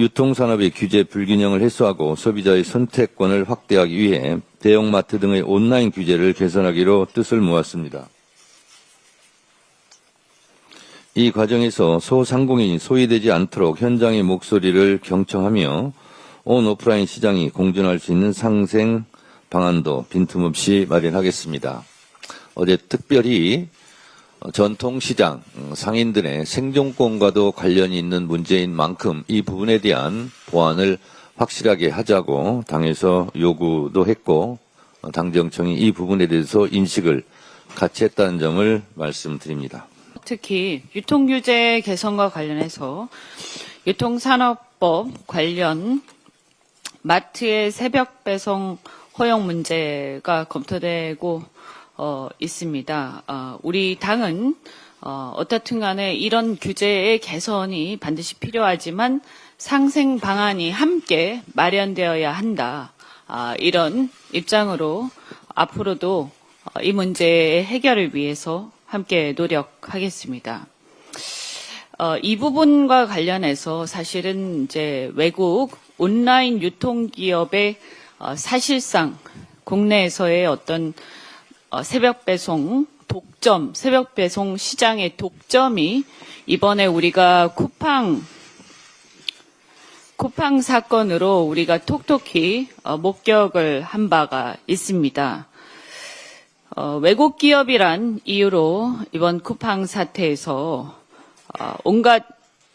유통산업의 규제 불균형을 해소하고 소비자의 선택권을 확대하기 위해 대형마트 등의 온라인 규제를 개선하기로 뜻을 모았습니다. 이 과정에서 소상공인이 소외되지 않도록 현장의 목소리를 경청하며 온 오프라인 시장이 공존할 수 있는 상생 방안도 빈틈없이 마련하겠습니다. 어제 특별히 전통시장, 상인들의 생존권과도 관련이 있는 문제인 만큼 이 부분에 대한 보완을 확실하게 하자고 당에서 요구도 했고 당정청이 이 부분에 대해서 인식을 같이 했다는 점을 말씀드립니다. 특히 유통규제 개선과 관련해서 유통산업법 관련 마트의 새벽 배송 허용 문제가 검토되고 있습니다. 우리 당은 어떻든 간에 이런 규제의 개선이 반드시 필요하지만 상생 방안이 함께 마련되어야 한다. 이런 입장으로 앞으로도 이 문제의 해결을 위해서 함께 노력하겠습니다. 이 부분과 관련해서 사실은 이제 외국 온라인 유통기업의 사실상 국내에서의 어떤 새벽 배송 독점, 새벽 배송 시장의 독점이 이번에 우리가 쿠팡 사건으로 우리가 톡톡히 목격을 한 바가 있습니다. 외국 기업이란 이유로 이번 쿠팡 사태에서 온갖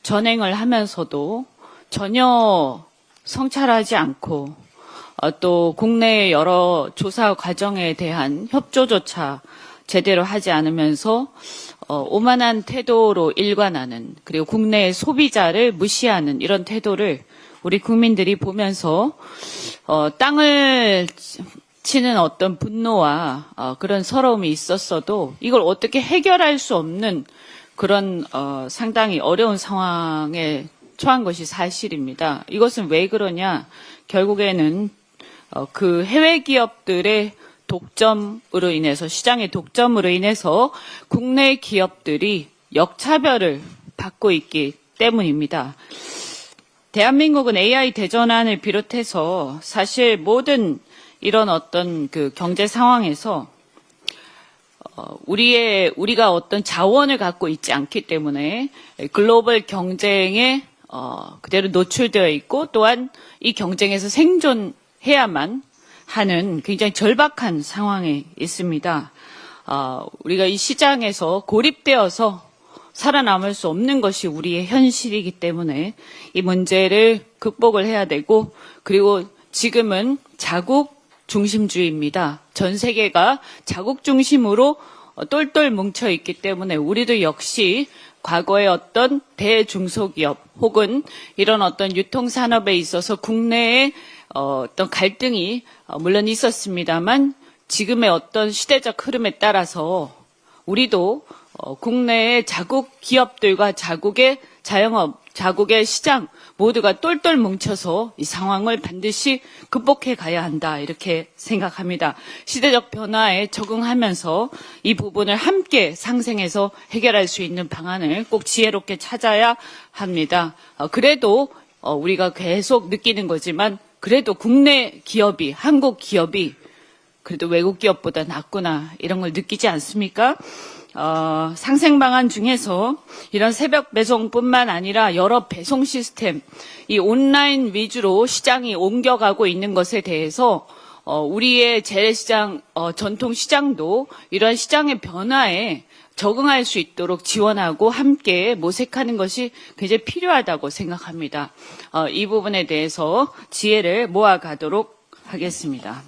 전횡을 하면서도 전혀 성찰하지 않고 또 국내의 여러 조사 과정에 대한 협조조차 제대로 하지 않으면서 오만한 태도로 일관하는, 그리고 국내의 소비자를 무시하는 이런 태도를 우리 국민들이 보면서 땅을 치는 어떤 분노와 그런 서러움이 있었어도 이걸 어떻게 해결할 수 없는 그런 상당히 어려운 상황에 처한 것이 사실입니다. 이것은 왜 그러냐? 결국에는 그 해외 기업들의 독점으로 인해서, 시장의 독점으로 인해서 국내 기업들이 역차별을 받고 있기 때문입니다. 대한민국은 AI 대전환을 비롯해서 사실 모든 이런 어떤 그 경제 상황에서 우리가 어떤 자원을 갖고 있지 않기 때문에 글로벌 경쟁에 그대로 노출되어 있고, 또한 이 경쟁에서 생존해야만 하는 굉장히 절박한 상황에 있습니다. 우리가 이 시장에서 고립되어서 살아남을 수 없는 것이 우리의 현실이기 때문에 이 문제를 극복을 해야 되고, 그리고 지금은 자국 중심주의입니다. 전 세계가 자국 중심으로 똘똘 뭉쳐 있기 때문에 우리도 역시 과거의 어떤 대중소기업 혹은 이런 어떤 유통산업에 있어서 국내에 어떤 갈등이 물론 있었습니다만 지금의 어떤 시대적 흐름에 따라서 우리도 국내의 자국 기업들과 자국의 자영업, 자국의 시장 모두가 똘똘 뭉쳐서 이 상황을 반드시 극복해 가야 한다, 이렇게 생각합니다. 시대적 변화에 적응하면서 이 부분을 함께 상생해서 해결할 수 있는 방안을 꼭 지혜롭게 찾아야 합니다. 그래도 우리가 계속 느끼는 거지만 그래도 국내 기업이, 한국 기업이 그래도 외국 기업보다 낫구나, 이런 걸 느끼지 않습니까? 상생 방안 중에서 이런 새벽 배송뿐만 아니라 여러 배송 시스템, 이 온라인 위주로 시장이 옮겨가고 있는 것에 대해서 우리의 재래시장, 전통시장도 이런 시장의 변화에 적응할 수 있도록 지원하고 함께 모색하는 것이 굉장히 필요하다고 생각합니다. 이 부분에 대해서 지혜를 모아가도록 하겠습니다.